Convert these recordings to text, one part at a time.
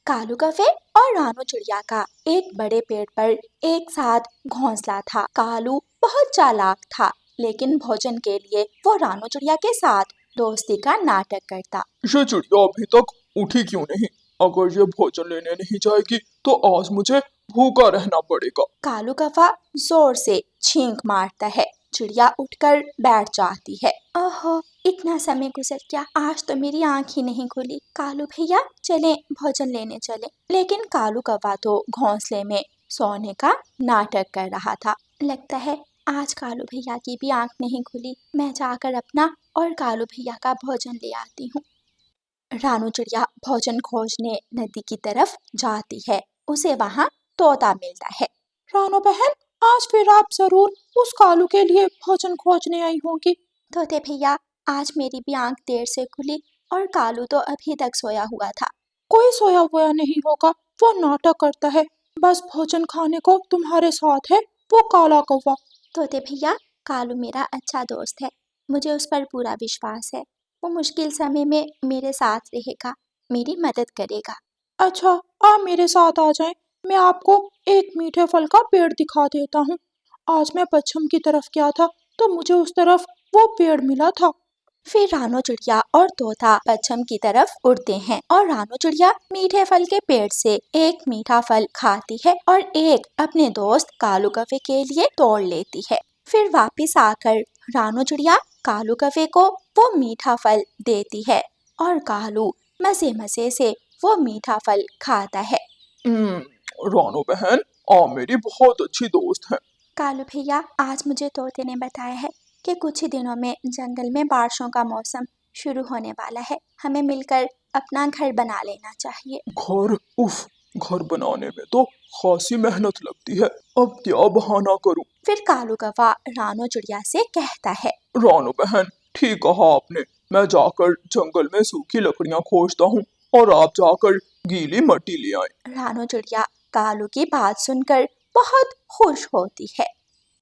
कालू कौवे और रानू चिड़िया का एक बड़े पेड़ पर एक साथ घोंसला था। कालू बहुत चालाक था, लेकिन भोजन के लिए वो रानू चिड़िया के साथ दोस्ती का नाटक करता। ये चिड़िया अभी तक उठी क्यों नहीं? अगर ये भोजन लेने नहीं जाएगी तो आज मुझे भूखा रहना पड़ेगा। कालू कौवा जोर से छींक मारता है। चिड़िया उठकर बैठ जाती है। ओहो, इतना समय गुजर गया, आज तो मेरी आँख ही नहीं खुली। कालू भैया चले भोजन लेने चले। लेकिन कालू कौवा तो घोंसले में सोने का नाटक कर रहा था। लगता है आज कालू भैया की भी आँख नहीं खुली। मैं जाकर अपना और कालू भैया का भोजन ले आती हूँ। रानू चिड़िया भोजन खोजने नदी की तरफ जाती है। उसे वहाँ तोता मिलता है। रानू बहन, आज फिर आप जरूर उस कालू के लिए भोजन खोजने आई होंगी। तोते भैया, आज मेरी भी आंख देर से खुली और कालू तो अभी तक सोया हुआ था। कोई सोया हुआ नहीं होगा, वो नाटक करता है। बस भोजन खाने को तुम्हारे साथ है वो काला कौवा। तोते भैया, कालू मेरा अच्छा दोस्त है, मुझे उस पर पूरा विश्वास है। वो मुश्किल समय में मेरे साथ रहेगा, मेरी मदद करेगा। अच्छा, आप मेरे साथ आ जाएं, मैं आपको एक मीठे फल का पेड़ दिखा देता हूँ। आज मैं पश्चिम की तरफ गया था तो मुझे उस तरफ वो पेड़ मिला था। फिर रानू चिड़िया और तोता पश्चिम की तरफ उड़ते हैं और रानू चिड़िया मीठे फल के पेड़ से एक मीठा फल खाती है और एक अपने दोस्त कालू कौवे के लिए तोड़ लेती है। फिर वापस आकर रानू चिड़िया कालू कौवे को वो मीठा फल देती है और कालू मजे मजे से वो मीठा फल खाता है। रानू बहन, आप मेरी बहुत अच्छी दोस्त हैं। कालू भैया, आज मुझे तोते ने बताया है कि कुछ ही दिनों में जंगल में बारिशों का मौसम शुरू होने वाला है। हमें मिलकर अपना घर बना लेना चाहिए। घर? उफ, घर बनाने में तो खासी मेहनत लगती है। अब क्या बहाना करूं? फिर कालू कौवा रानू चिड़िया से कहता है। रानू बहन, ठीक कहा आपने। मैं जाकर जंगल में सूखी लकड़ियां खोजता हूँ और आप जाकर गीली मिट्टी ले आए। रानू चिड़िया कालू की बात सुनकर बहुत खुश होती है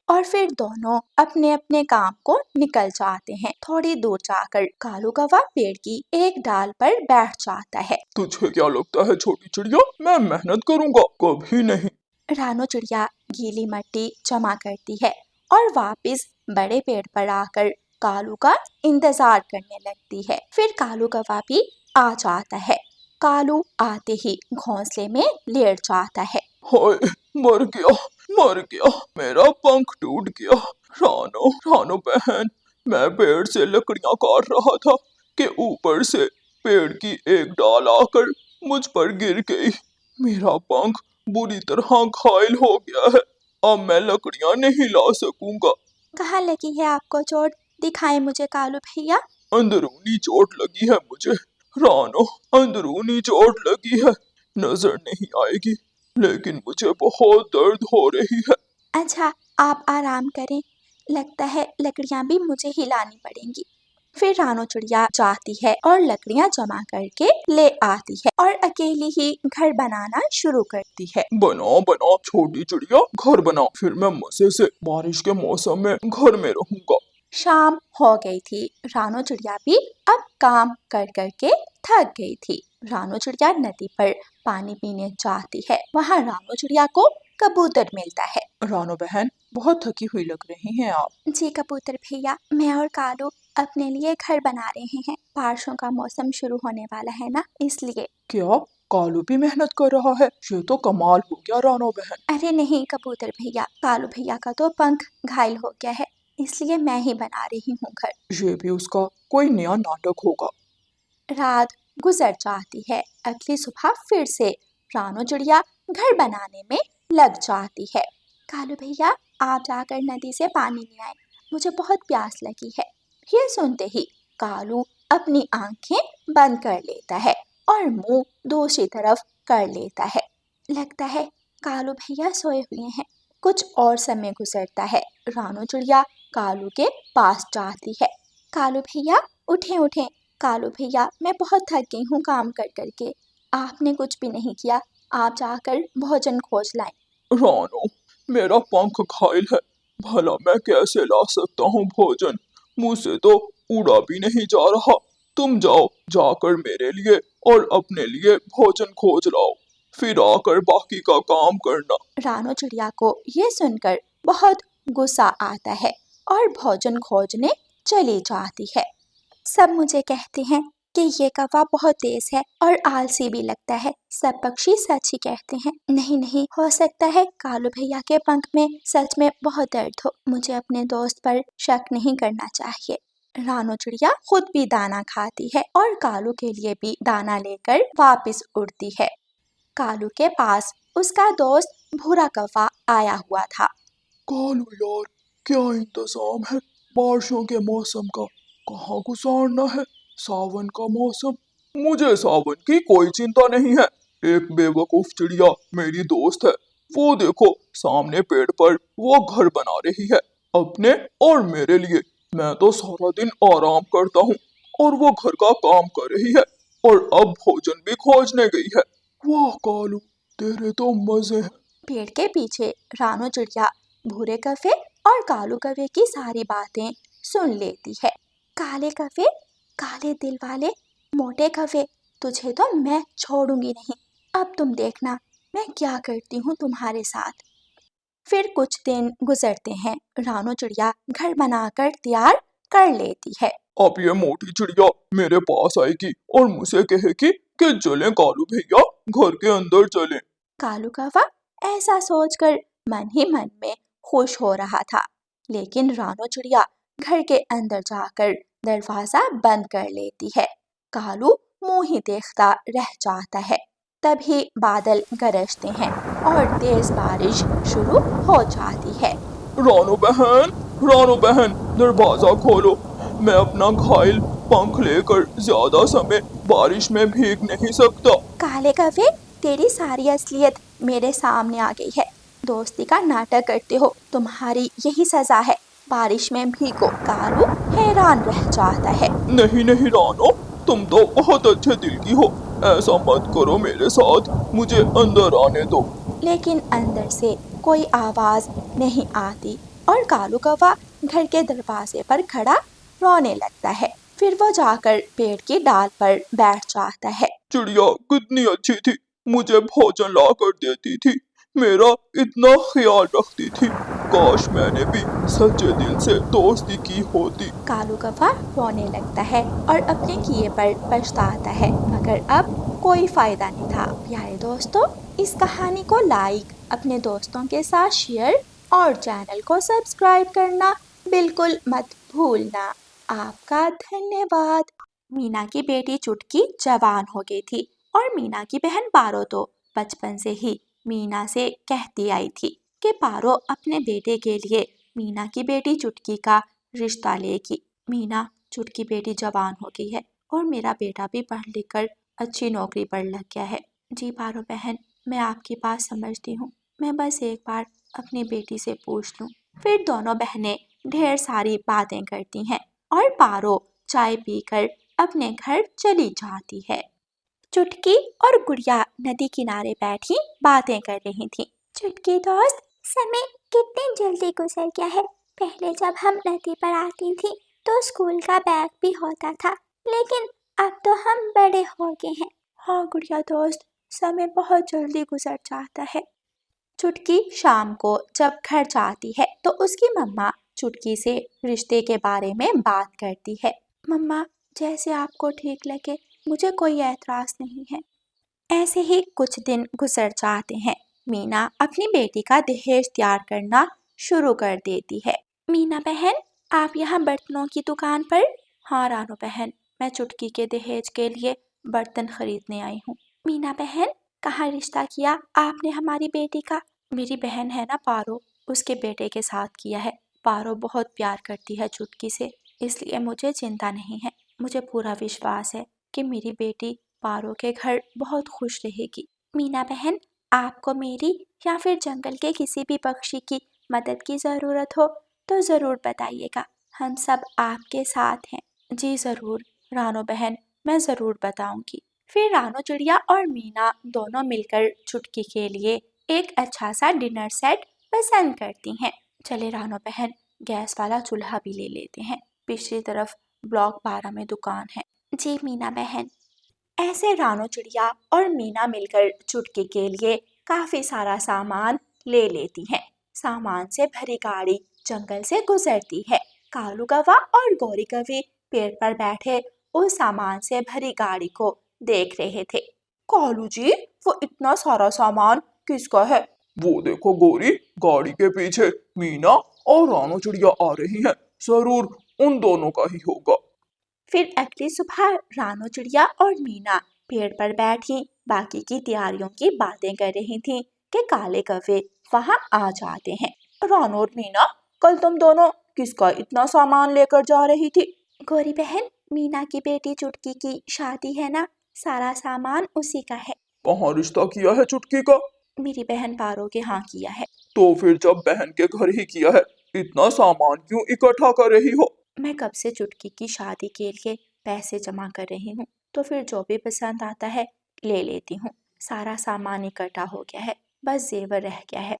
और फिर दोनों अपने अपने काम को निकल जाते हैं। थोड़ी दूर जाकर कालू कौवा पेड़ की एक डाल पर बैठ जाता है। तुझे क्या लगता है छोटी चिड़िया, मैं मेहनत करूंगा? कभी नहीं। रानू चिड़िया गीली मिट्टी जमा करती है और वापस बड़े पेड़ पर आकर कालू का इंतजार करने लगती है। फिर कालू कौवा भी आ जाता है। कालू आते ही घोंसले में लेट जाता है। हाय, मर गया, मर गया, मेरा पंख टूट गया। रानो, रानो बहन, मैं पेड़ से लकड़ियां काट रहा था कि ऊपर से पेड़ की एक डाल आकर मुझ पर गिर गई। मेरा पंख बुरी तरह घायल हो गया है। अब मैं लकड़ियां नहीं ला सकूंगा। कहाँ लगी है आपको चोट? दिखाएं मुझे कालू भैया। अंदरूनी चोट लगी है मुझे। रानो, अंदरूनी चोट लगी है। नजर नहीं आएगी, लेकिन मुझे बहुत दर्द हो रही है। अच्छा, आप आराम करें, लगता है लकड़ियां भी मुझे ही लानी पड़ेंगी। फिर रानू चिड़िया जाती है और लकड़ियां जमा करके ले आती है और अकेली ही घर बनाना शुरू करती है। बना बना छोटी चिड़िया, घर बना, फिर मैं मजे से बारिश के मौसम में घर में रहूंगा। शाम हो गई थी। रानू चिड़िया भी अब काम कर करके थक गई थी। रानू चिड़िया नदी पर पानी पीने जाती है। वहाँ रानू चिड़िया को कबूतर मिलता है। रानू बहन, बहुत थकी हुई लग रही हैं आप। जी कबूतर भैया, मैं और कालू अपने लिए घर बना रहे हैं। बारिशों का मौसम शुरू होने वाला है ना, इसलिए। क्या कालू भी मेहनत कर रहा है? ये तो कमाल हो गया रानू बहन। अरे नहीं कबूतर भैया, कालू भैया का तो पंख घायल हो गया है, इसलिए मैं ही बना रही हूँ घर। ये भी उसका कोई नया नाटक होगा। रात गुजर जाती है। अगली सुबह फिर से रानू चिड़िया घर बनाने में लग जाती है। कालू भैया, आप जाकर नदी से पानी ले आए, मुझे बहुत प्यास लगी है। ये सुनते ही कालू अपनी आंखें बंद कर लेता है और मुंह दूसरी तरफ कर लेता है। लगता है कालू भैया सोए हुए हैं। कुछ और समय गुजरता है। रानू चिड़िया कालू के पास जाती है। कालू भैया उठें उठें। कालू भैया, मैं बहुत थक गई हूँ काम कर करके, आपने कुछ भी नहीं किया, आप जाकर भोजन खोज लाएं। रानो, मेरा पंख घायल है, भला मैं कैसे ला सकता हूँ भोजन? मुझसे तो उड़ा भी नहीं जा रहा। तुम जाओ, जाकर मेरे लिए और अपने लिए भोजन खोज लाओ, फिर आकर बाकी का काम करना। रानो चिड़िया को ये सुनकर बहुत गुस्सा आता है और भोजन खोजने चली जाती है। सब मुझे कहते हैं कि ये कौवा बहुत तेज है और आलसी भी लगता है। सब पक्षी सच ही कहते हैं। नहीं नहीं, हो सकता है कालू भैया के पंख में सच में बहुत दर्द हो। मुझे अपने दोस्त पर शक नहीं करना चाहिए। रानो चिड़िया खुद भी दाना खाती है और कालू के लिए भी दाना लेकर वापस उड़ती है। कालू के पास उसका दोस्त भूरा कौवा आया हुआ था। कालू यार, क्या इंतजाम है बारिशों के मौसम का? कहाँ गुजारना है सावन का मौसम? मुझे सावन की कोई चिंता नहीं है। एक बेवकूफ चिड़िया मेरी दोस्त है। वो देखो, सामने पेड़ पर वो घर बना रही है अपने और मेरे लिए। मैं तो सारा दिन आराम करता हूँ और वो घर का काम कर रही है और अब भोजन भी खोजने गई है। वाह कालू, तेरे तो मजे हैं। पेड़ के पीछे रानो चिड़िया भूरे कौवे और कालू कौवे की सारी बातें सुन लेती है। काले कौवे, काले दिल वाले मोटे कौवे, तुझे तो मैं छोड़ूंगी नहीं। अब तुम देखना मैं क्या करती हूँ तुम्हारे साथ। फिर कुछ दिन गुजरते हैं। रानो चिड़िया घर बनाकर तैयार कर लेती है। अब ये मोटी चिड़िया मेरे पास आएगी और मुझसे कहेगी कि चलें कालू भैया, घर के अंदर चलें। कालू कौवा ऐसा सोचकर मन ही मन में खुश हो रहा था, लेकिन रानो चिड़िया घर के अंदर जाकर दरवाजा बंद कर लेती है। कालू मुंह ही देखता रह जाता है। तभी बादल गरजते हैं और तेज बारिश शुरू हो जाती है। रानो बहन, दरवाजा खोलो। मैं अपना घायल पंख लेकर ज्यादा समय बारिश में भीग नहीं सकता। काले कौवे, तेरी सारी असलियत मेरे सामने आ गई है। दोस्ती का नाटक करते हो, तुम्हारी यही सजा है, बारिश में भीगो। कालू हैरान रह जाता है। नहीं नहीं रानो, तुम तो बहुत अच्छे दिल की हो। ऐसा मत करो मेरे साथ, मुझे अंदर आने दो। लेकिन अंदर से कोई आवाज नहीं आती और कालू कौवा घर के दरवाजे पर खड़ा रोने लगता है। फिर वो जाकर पेड़ की डाल पर बैठ जाता है। चिड़िया कितनी अच्छी थी, मुझे भोजन ला कर देती थी, मेरा इतना ख्याल रखती थी। काश मैंने भी सच्चे दिल से दोस्ती की होती। कालू कौवा रोने लगता है और अपने किए पर पछताता है, मगर अब कोई फायदा नहीं था। प्यारे दोस्तों, इस कहानी को लाइक, अपने दोस्तों के साथ शेयर और चैनल को सब्सक्राइब करना बिल्कुल मत भूलना। आपका धन्यवाद। मीना की बेटी चुटकी जवान हो गई थी और मीना की बहन पारो तो बचपन से ही मीना से कहती आई थी कि पारो अपने बेटे के लिए मीना की बेटी चुटकी का रिश्ता लेगी। मीना, चुटकी बेटी जवान हो गई है और मेरा बेटा भी पढ़ लिख कर अच्छी नौकरी पर लग गया है। जी पारो बहन, मैं आपकी बात समझती हूँ। मैं बस एक बार अपनी बेटी से पूछ लूँ। फिर दोनों बहनें ढेर सारी बातें करती हैं और पारो चाय पीकर अपने घर चली जाती है। चुटकी और गुड़िया नदी किनारे बैठी बातें कर रही थी। चुटकी दोस्त, समय कितने जल्दी गुजर गया है। पहले जब हम नदी पर आती थी तो स्कूल का बैग भी होता था, लेकिन अब तो हम बड़े हो गए हैं। हाँ गुड़िया दोस्त, समय बहुत जल्दी गुजर जाता है। चुटकी शाम को जब घर जाती है तो उसकी मम्मा चुटकी से रिश्ते के बारे में बात करती है। मम्मा, जैसे आपको ठीक लगे, मुझे कोई ऐतराज नहीं है। ऐसे ही कुछ दिन गुजर जाते हैं। मीना अपनी बेटी का दहेज तैयार करना शुरू कर देती है। मीना बहन, आप यहाँ बर्तनों की दुकान पर? हाँ रानो बहन, मैं चुटकी के दहेज के लिए बर्तन खरीदने आई हूँ। मीना बहन, कहाँ रिश्ता किया आपने हमारी बेटी का? मेरी बहन है ना पारो, उसके बेटे के साथ किया है। पारो बहुत प्यार करती है चुटकी से, इसलिए मुझे चिंता नहीं है। मुझे पूरा विश्वास है कि मेरी बेटी पारो के घर बहुत खुश रहेगी। मीना बहन, आपको मेरी या फिर जंगल के किसी भी पक्षी की मदद की ज़रूरत हो तो ज़रूर बताइएगा, हम सब आपके साथ हैं। जी ज़रूर रानो बहन, मैं ज़रूर बताऊंगी। फिर रानो चिड़िया और मीना दोनों मिलकर चुटकी के लिए एक अच्छा सा डिनर सेट पसंद करती हैं। चले रानो बहन, गैस वाला चूल्हा भी ले लेते हैं। पिछली तरफ ब्लॉक 12 में दुकान है। जी मीना बहन। ऐसे रानो चिड़िया और मीना मिलकर चुटकी के लिए काफी सारा सामान ले लेती हैं। सामान से भरी गाड़ी जंगल से गुजरती है। कालू कौवा और गौरी कौवी पेड़ पर बैठे उस सामान से भरी गाड़ी को देख रहे थे। कालू जी, वो इतना सारा सामान किसका है? वो देखो गोरी, गाड़ी के पीछे मीना और रानो चिड़िया आ रही हैं। जरूर उन दोनों का ही होगा। फिर अगली सुबह रानो चिड़िया और मीना पेड़ पर बैठी बाकी की तैयारियों की बातें कर रही थीं कि काले कौवे वहां आ जाते हैं। रानो और मीना, कल तुम दोनों किसका इतना सामान लेकर जा रही थी? गौरी बहन, मीना की बेटी चुटकी की शादी है ना, सारा सामान उसी का है। कहाँ रिश्ता किया है चुटकी का? मेरी बहन पारो के हाँ किया है। तो फिर जब बहन के घर ही किया है, इतना सामान क्यों इकट्ठा कर रही हो? मैं कब से चुटकी की शादी के लिए पैसे जमा कर रही हूँ, तो फिर जो भी पसंद आता है ले लेती हूँ। सारा सामान इकट्ठा हो गया है, बस जेवर रह गया है।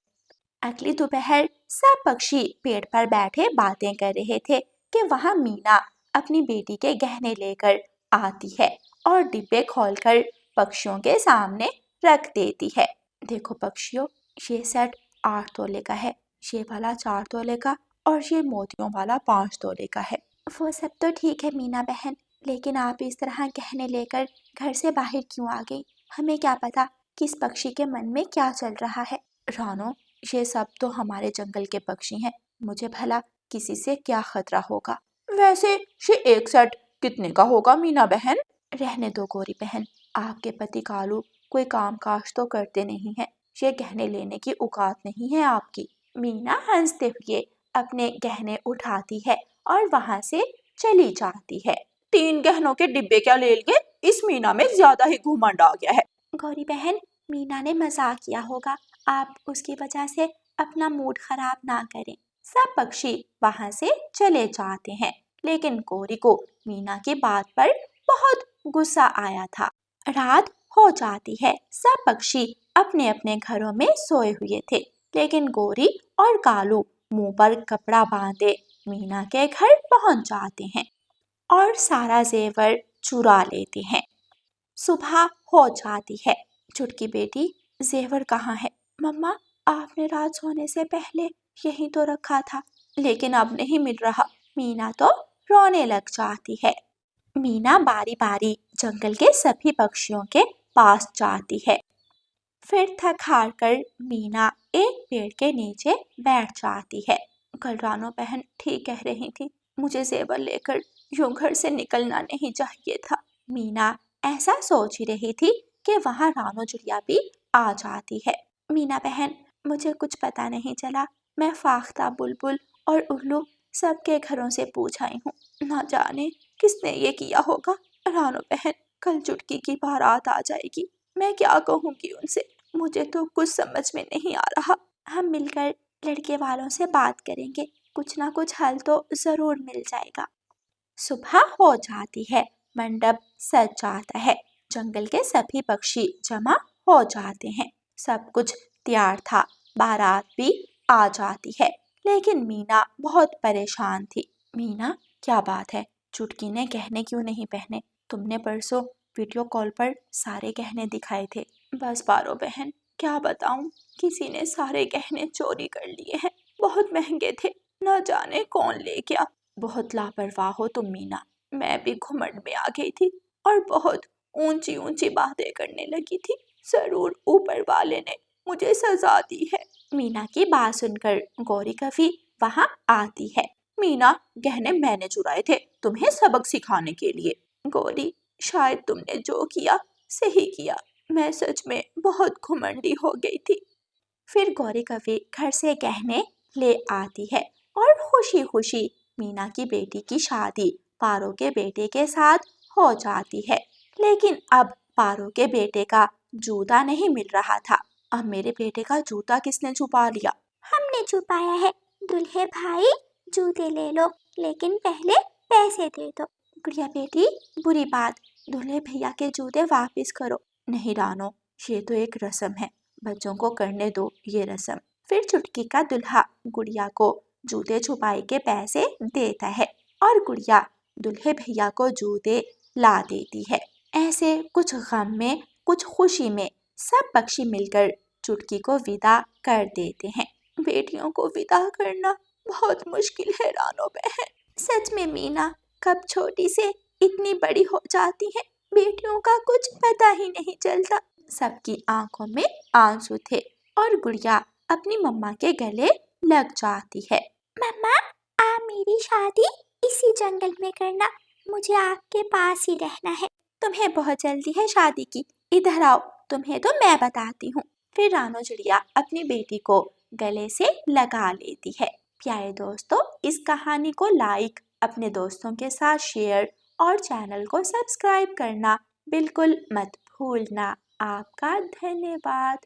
अगली दोपहर सब पक्षी पेड़ पर बैठे बातें कर रहे थे कि वहां मीना अपनी बेटी के गहने लेकर आती है और डिब्बे खोलकर पक्षियों के सामने रख देती है। देखो पक्षियों, ये सेट 8 तोले का है, ये वाला 4 तोले का और ये मोतियों वाला 5 तोले का है। वो सब तो ठीक है मीना बहन, लेकिन आप इस तरह गहने लेकर घर से बाहर क्यों आ गई? हमें क्या पता किस पक्षी के मन में क्या चल रहा है। रानो, ये सब तो हमारे जंगल के पक्षी हैं, मुझे भला किसी से क्या खतरा होगा। वैसे ये एक सेट कितने का होगा मीना बहन? रहने दो गौरी बहन, आपके पति कालू कोई काम काज तो करते नहीं है, ये गहने लेने की औकात नहीं है आपकी। मीना हंसते हुए अपने गहने उठाती है और वहां से चली जाती है। 3 गहनों के डिब्बे क्या ले लिए? इस मीना में ज्यादा ही घुमंड आ गया है। गौरी बहन, मीना ने मजाक किया होगा, आप उसकी वजह से अपना मूड खराब ना करें। सब पक्षी वहां से चले जाते हैं, लेकिन गौरी को मीना की बात पर बहुत गुस्सा आया था। रात हो जाती है, सब पक्षी अपने अपने घरों में सोए हुए थे, लेकिन गौरी और कालू मुंह पर कपड़ा बांधे मीना के घर पहुंच जाते हैं और सारा जेवर चुरा लेते हैं। सुबह हो जाती है। चुटकी बेटी, जेवर कहाँ है? मम्मा, आपने रात सोने से पहले यहीं तो रखा था, लेकिन अब नहीं मिल रहा। मीना तो रोने लग जाती है। मीना बारी बारी जंगल के सभी पक्षियों के पास जाती है। फिर थक हार कर मीना एक पेड़ के नीचे बैठ जाती है। कल रानो बहन ठीक कह रही थी, मुझे जेवर लेकर यूं घर से निकलना नहीं चाहिए था। मीना ऐसा सोच ही रही थी कि वहां रानो चिड़िया भी आ जाती है। मीना बहन, मुझे कुछ पता नहीं चला, मैं फाख्ता, बुलबुल और उल्लू सबके घरों से पूछ आई हूँ, ना जाने किसने ये किया होगा। रानो बहन, कल चुटकी की बारात आ जाएगी, मैं क्या कहूँगी उनसे? मुझे तो कुछ समझ में नहीं आ रहा। हम मिलकर लड़के वालों से बात करेंगे, कुछ ना कुछ हल तो जरूर मिल जाएगा। सुबह हो जाती है, मंडप सज जाता है, जंगल के सभी पक्षी जमा हो जाते हैं, सब कुछ तैयार था, बारात भी आ जाती है, लेकिन मीना बहुत परेशान थी। मीना, क्या बात है, चुटकी ने गहने क्यों नहीं पहने? तुमने परसों वीडियो कॉल पर सारे गहने दिखाए थे। बस पारो बहन, क्या बताऊं, किसी ने सारे गहने चोरी कर लिए हैं, बहुत महंगे थे, न जाने कौन ले गया। बहुत लापरवाह हो तुम मीना, मैं भी घुमंड में आ गई थी और बहुत ऊंची ऊंची बातें करने लगी थी, जरूर ऊपर वाले ने मुझे सजा दी है। मीना की बात सुनकर गौरी कभी वहां आती है। मीना, गहने मैंने चुराए थे तुम्हें सबक सिखाने के लिए। गौरी, शायद तुमने जो किया सही किया, मैं सच में बहुत घुमंडी हो गई थी। फिर गौरी कभी घर से गहने ले आती है और खुशी खुशी मीना की बेटी की शादी पारो के बेटे के साथ हो जाती है। लेकिन अब पारो के बेटे का जूता नहीं मिल रहा था। अब मेरे बेटे का जूता किसने छुपा लिया? हमने छुपाया है। दुल्हे भाई, जूते ले लो, लेकिन पहले पैसे दे दो। गुड़िया बेटी, बुरी बात, दूल्हे भैया के जूते वापस करो। नहीं रानो, ये तो एक रस्म है, बच्चों को करने दो ये रस्म। फिर चुटकी का दुल्हा गुड़िया को जूते छुपाई के पैसे देता है और गुड़िया दूल्हे भैया को जूते ला देती है। ऐसे कुछ गम में कुछ खुशी में सब पक्षी मिलकर चुटकी को विदा कर देते हैं। बेटियों को विदा करना बहुत मुश्किल है रानो बहन। सच में मीना कब छोटी से इतनी बड़ी हो जाती है, बेटियों का कुछ पता ही नहीं चलता। सबकी आंखों में आंसू थे और गुड़िया अपनी मम्मा के गले लग जाती है। मम्मा, आप मेरी शादी इसी जंगल में करना, मुझे आपके पास ही रहना है। तुम्हें बहुत जल्दी है शादी की, इधर आओ, तुम्हें तो मैं बताती हूँ। फिर रानो चिड़िया अपनी बेटी को गले से लगा लेती है। प्यारे दोस्तों, इस कहानी को लाइक, अपने दोस्तों के साथ शेयर और चैनल को सब्सक्राइब करना बिल्कुल मत भूलना। आपका धन्यवाद।